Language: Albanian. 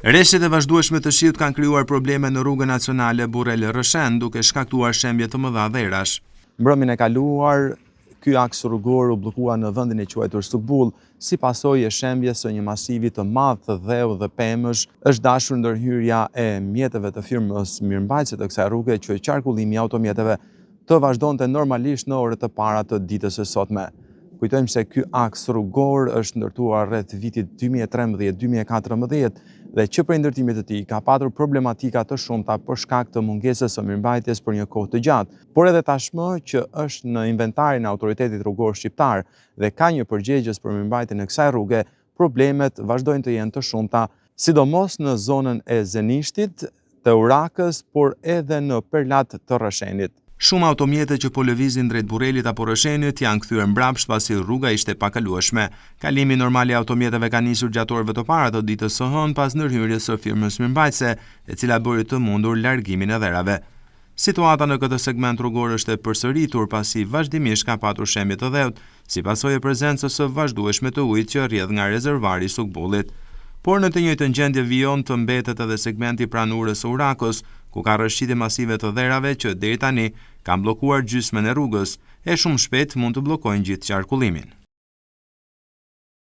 Rreshtet e vazhdueshme të shiut kanë krijuar probleme në rrugën nacionale Burrel-Rrëshen, duke shkaktuar shembje të mëdha dherash. Mbrëmjen e kaluar, ky aks rrugor u bllokua në vendin e quajtur Subull, si pasojë e shembjes së një masivi të madh të dheu dhe pemësh. Është dashur ndërhyrja e mjeteve të firmës mirëmbajtëse të kësaj rruge që qarkullimi i automjeteve të vazhdonte normalisht në orët e para të ditës së sotme. Kujtojmë se ky aks rrugor është ndërtuar rreth vitit 2013-2014 dhe që për ndërtimit të tij ka patur problematika të shumta për shkak të mungesës së mirëmbajtjes për një kohë të gjatë, por edhe tashmë që është në inventarin e autoritetit rrugor shqiptar dhe ka një përgjegjës për mirëmbajtjen e kësaj rruge, problemet vazhdojnë të jenë të shumta, sidomos në zonën e Zenishtit, të Urakës, por edhe në Perlat të Rrëshenit. Shumë automjete që po lëvizin drejt Burrelit apo Rrëshenit janë kthyer mbrapsht pasi rruga ishte pakalueshme. Kalimi normal i automjeteve ka nisur gjatë orëve të para të ditës së hënë pas ndërhyrjes së firmës mirëmbajtëse, e cila bëri të mundur largimin e dherave. Situata në këtë segment rrugor është e përsëritur pasi vazhdimisht ka patur shembje të dheut, si pasojë e prezencës së vazhdueshme të ujit që rrjedh nga rezervari i Sukbullit. Por në të njëjtën gjendje vijon të mbetet edhe segmenti pranurës së Urakës, ku ka rrëshqitje masive të dherave që deri tani kanë bllokuar gjysmën e rrugës, e shumë shpejt mund të bllokojnë gjithë qarkullimin.